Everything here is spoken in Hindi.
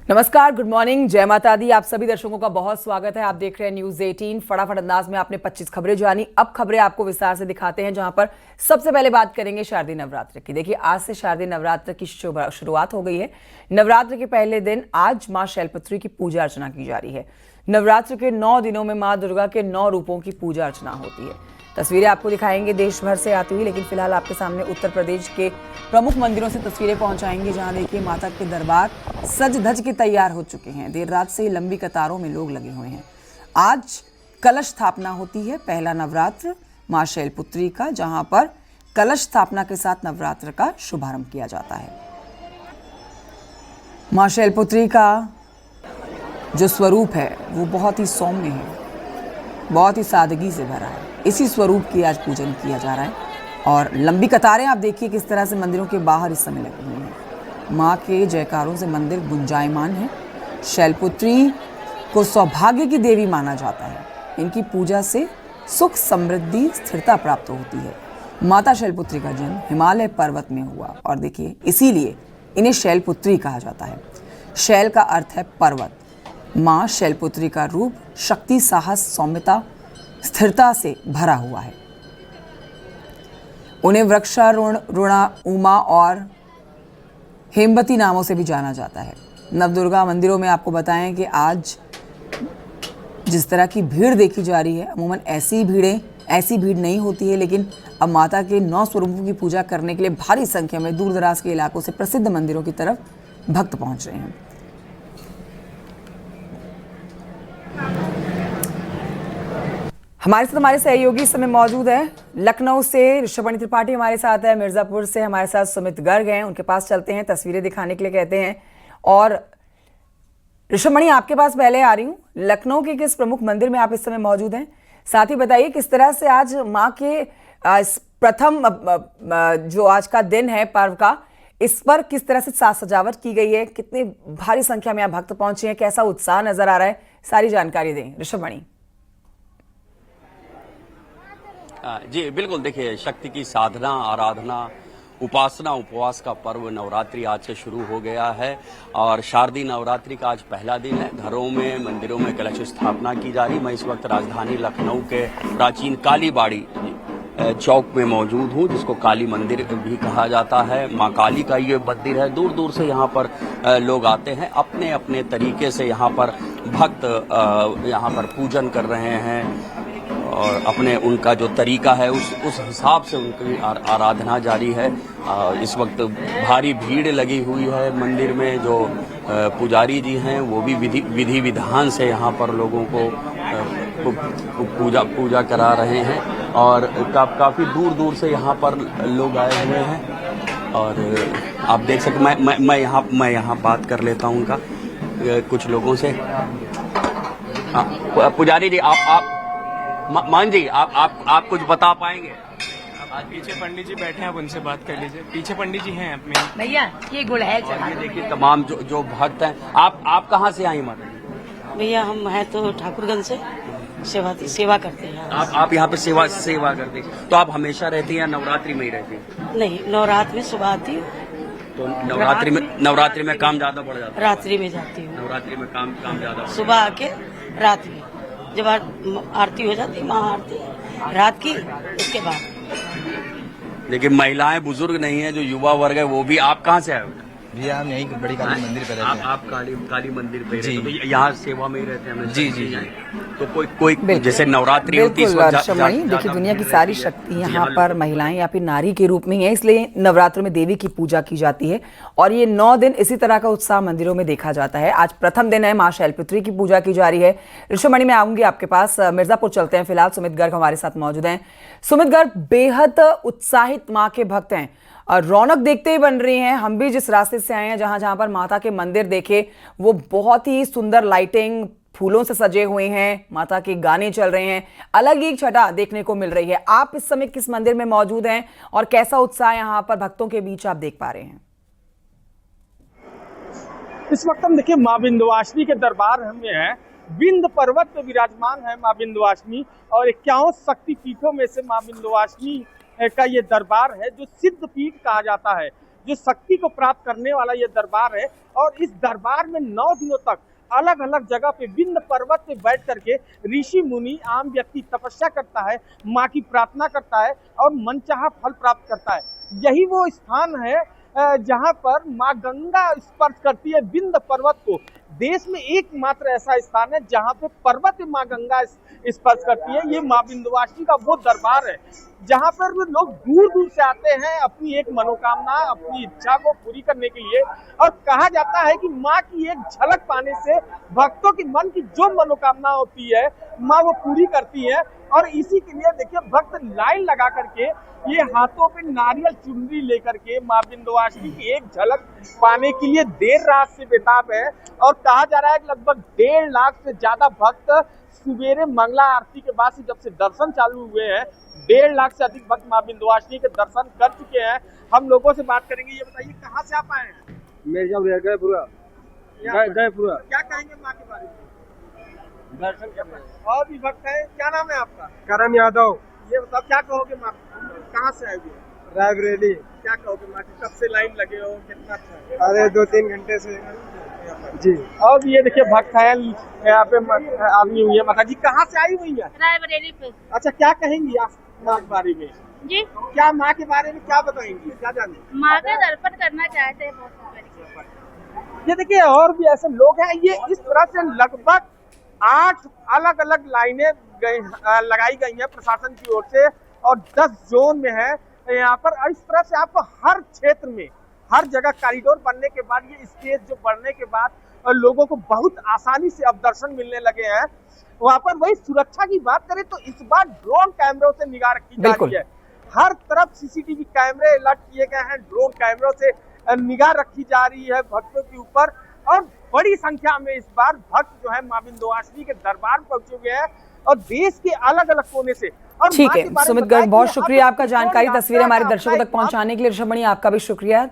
नमस्कार, गुड मॉर्निंग, जय माता दी। आप सभी दर्शकों का बहुत स्वागत है। आप देख रहे हैं न्यूज 18। फटाफट अंदाज में आपने 25 खबरें जानी। अब खबरें आपको विस्तार से दिखाते हैं, जहां पर सबसे पहले बात करेंगे शारदीय नवरात्र की। देखिए, आज से शारदीय नवरात्र की शुरुआत हो गई है। नवरात्र के पहले दिन आज मां शैलपुत्री की पूजा अर्चना की जा रही है। नवरात्र के 9 दिनों में मां दुर्गा के 9 रूपों की पूजा अर्चना होती है। तस्वीरें आपको दिखाएंगे देश भर से आती हुई, लेकिन फिलहाल आपके सामने उत्तर प्रदेश के प्रमुख मंदिरों से तस्वीरें पहुंचाएंगे, जहां देखिए माता के दरबार सज धज के तैयार हो चुके हैं। देर रात से ही लंबी कतारों में लोग लगे हुए हैं। आज कलश स्थापना होती है, पहला नवरात्र मां शैलपुत्री का, जहां पर कलश स्थापना के साथ नवरात्र का शुभारंभ किया जाता है। मां शैलपुत्री का जो स्वरूप है वो बहुत ही सौम्य है, बहुत ही सादगी से भरा है। इसी स्वरूप की आज पूजन किया जा रहा है और लंबी कतारें आप देखिए किस तरह से मंदिरों के बाहर इस समय लगी हुई हैं। मां के जयकारों से मंदिर गुंजायमान है। शैलपुत्री को सौभाग्य की देवी माना जाता है। इनकी पूजा से सुख, समृद्धि, स्थिरता प्राप्त होती है। माता शैलपुत्री का जन्म हिमालय पर्वत में हुआ और देखिए इसीलिए इन्हें शैलपुत्री कहा जाता है। शैल का अर्थ है पर्वत। मां शैलपुत्री का रूप शक्ति, साहस, सौम्यता, स्थिरता से भरा हुआ है। उन्हें वृक्षारूढ़ा, उमा और हेमवती नामों से भी जाना जाता है। नवदुर्गा मंदिरों में आपको बताएं कि आज जिस तरह की भीड़ देखी जा रही है, अमूमन ऐसी भीड़ नहीं होती है, लेकिन अब माता के 9 स्वरूपों की पूजा करने के लिए भारी संख्या में दूर दराज के इलाकों से प्रसिद्ध मंदिरों की तरफ भक्त पहुंच रहे हैं। हमारे साथ हमारे सहयोगी इस समय मौजूद है। लखनऊ से ऋषभमणि त्रिपाठी हमारे साथ है, मिर्जापुर से हमारे साथ सुमित गर्ग हैं। उनके पास चलते हैं, तस्वीरें दिखाने के लिए कहते हैं। और ऋषभमणि, आपके पास पहले आ रही हूँ। लखनऊ के किस प्रमुख मंदिर में आप इस समय मौजूद हैं? साथ ही बताइए किस तरह से आज माँ के प्रथम जो आज का दिन है पर्व का, इस पर किस तरह से साज सजावट की गई है, कितनी भारी संख्या में भक्त पहुंचे हैं, कैसा उत्साह नजर आ रहा है, सारी जानकारी दें ऋषभमणि। जी बिल्कुल, देखिए शक्ति की साधना, आराधना, उपासना, उपवास का पर्व नवरात्रि आज से शुरू हो गया है और शारदीय नवरात्रि का आज पहला दिन है। घरों में, मंदिरों में कलश स्थापना की जा रही। मैं इस वक्त राजधानी लखनऊ के प्राचीन काली बाड़ी चौक में मौजूद हूँ, जिसको काली मंदिर भी कहा जाता है। माँ काली का ये मंदिर है। दूर दूर से यहाँ पर लोग आते हैं, अपने अपने तरीके से यहाँ पर भक्त यहाँ पर पूजन कर रहे हैं और अपने उनका जो तरीका है उस हिसाब से उनकी आराधना जारी है। इस वक्त भारी भीड़ लगी हुई है मंदिर में। जो पुजारी जी हैं वो भी विधि विधान से यहाँ पर लोगों को पूजा करा रहे हैं और काफ़ी दूर दूर से यहाँ पर लोग आए हुए हैं। और आप देख सकते, मैं यहाँ बात कर लेता हूँ उनका कुछ लोगों से। पुजारी जी, आप मान जी, आप कुछ बता पाएंगे? पीछे पंडित जी बैठे हैं, आप उनसे बात कर लीजिए। पीछे पंडित जी हैं अपने। भैया ये गुड़ है। और ये देखिए तमाम जो भक्त हैं। आप कहाँ से आई माता जी? भैया हम हैं तो ठाकुरगंज से सेवा करते हैं। आप यहाँ पे सेवा करते हैं? तो आप हमेशा रहती हैं या नवरात्रि में ही रहती हैं? नहीं, नवरात्र में सुबह आती हूँ। तो नवरात्रि में काम ज्यादा बढ़ जाता है? रात्रि में जाती हूँ। नवरात्रि में काम ज्यादा, सुबह आके रात में जब आरती हो जाती, महा आरती रात की, उसके बाद। लेकिन महिलाएं, बुजुर्ग नहीं है, जो युवा वर्ग है वो भी। आप कहाँ से आए हो? भैया हम यही बड़ी काली मंदिर पे रहते हैं। आप काली मंदिर पे रहते हैं, तो यहाँ सेवा में ही रहते हैं? जी। तो कोई जैसे नवरात्रि होती है, देखिए दुनिया की सारी शक्ति यहाँ पर महिलाएं या फिर नारी के रूप में है, इसलिए नवरात्र में देवी की पूजा की जाती है और ये 9 दिन इसी तरह का उत्साह मंदिरों में देखा जाता है। आज प्रथम दिन है, माँ शैलपुत्री की पूजा की जा रही है। ऋषभमणि, मैं आऊंगी आपके पास। मिर्जापुर चलते हैं, फिलहाल सुमित गर्ग हमारे साथ मौजूद हैं। सुमित गर्ग, बेहद उत्साहित माँ के भक्त हैं और रौनक देखते ही बन रही हैं। हम भी जिस रास्ते से आए हैं, जहां पर माता के मंदिर देखे, वो बहुत ही सुंदर लाइटिंग, फूलों से सजे हुए हैं, माता के गाने चल रहे हैं, अलग ही छटा देखने को मिल रही है। आप इस समय किस मंदिर में मौजूद हैं और कैसा उत्साह यहाँ पर भक्तों के बीच आप देख पा रहे हैं? इस वक्त हम देखिए माँ विंध्यवासिनी के दरबार में है। विंध्य पर्वत पे विराजमान है माँ विंध्यवासिनी और 51 शक्ति पीठों में से माँ विंध्यवासिनी का ये दरबार है, जो सिद्ध पीठ कहा जाता है। जो शक्ति को प्राप्त करने वाला ये दरबार है। और इस दरबार में 9 दिनों तक अलग अलग जगह पे विंध्य पर्वत पे बैठ करके ऋषि मुनि आम व्यक्ति तपस्या करता है, माँ की प्रार्थना करता है और मनचाहा फल प्राप्त करता है। यही वो स्थान है जहाँ पर माँ गंगा स्पर्श करती है विंध्य पर्वत को। देश में एकमात्र ऐसा स्थान है जहाँ पे पर्वत माँ गंगा स्पर्श करती है। ये माँ विंध्यवासिनी का वो दरबार है जहाँ पर लोग दूर दूर से आते हैं अपनी एक मनोकामना, अपनी इच्छा को पूरी करने के लिए। और कहा जाता है कि माँ की एक झलक पाने से भक्तों के मन की जो मनोकामना होती है माँ वो पूरी करती है। और इसी के लिए देखिए भक्त लाइन लगा करके ये हाथों पे नारियल चुनरी लेकर के माँ विंध्यवासिनी की एक झलक पाने के लिए देर रात से बेताब है। और कहा जा रहा है कि लगभग 1.5 लाख से ज्यादा भक्त सुबेरे मंगला आरती के बाद से जब से दर्शन चालू हुए हैं 1.5 लाख से अधिक भक्त माँ विंध्यवासिनी के दर्शन कर चुके हैं। हम लोगों से बात करेंगे। ये बताइए कहाँ से आप आए हैं? गएपुरा। क्या कहेंगे माँ के बारे में? दर्शन करना। और भी भक्त है, क्या नाम है आपका? करम यादव, ये बताओ क्या कहोगे माँ, कहाँ से आए हुए? रायबरेली। क्या कहोगे माँ की, कब से लाइन लगे हो, कितना अच्छा है? अरे 2-3 घंटे से जी। और ये देखिए भक्त है यहाँ पे आदमी हुई है। माता जी कहाँ से आई हुई है? रायबरेली पे। अच्छा क्या कहेंगी आप माँ के बारे में? जी, क्या माँ के बारे में क्या बताएंगी, क्या जाने? माँ का दर्पण करना चाहते हैं बहुत। ये देखिए और भी ऐसे लोग हैं। ये इस तरह से लगभग 8 अलग अलग लाइनें लगाई गई हैं प्रशासन की ओर से और 10 जोन में है यहाँ पर। और इस तरह से आपको हर क्षेत्र में हर जगह कॉरिडोर बनने के बाद ये स्टेज जो बढ़ने के बाद लोगों को बहुत आसानी से अब दर्शन मिलने लगे हैं। वहाँ पर वही सुरक्षा की बात करें तो इस बार ड्रोन कैमरों से निगाह रखी जा रही है। हर तरफ सीसीटीवी कैमरे अलर्ट किए गए हैं, ड्रोन कैमरों से निगाह रखी जा रही है भक्तों के ऊपर। और बड़ी संख्या में इस बार भक्त जो है माँ विंध्यवासिनी के दरबार पहुंचे हुए हैं और देश के अलग अलग कोने से। और ठीक है सुमित गर्ग, बहुत शुक्रिया आपका जानकारी, तस्वीरें हमारे दर्शकों तक पहुंचाने के लिए। ऋषभ मणि आपका भी शुक्रिया।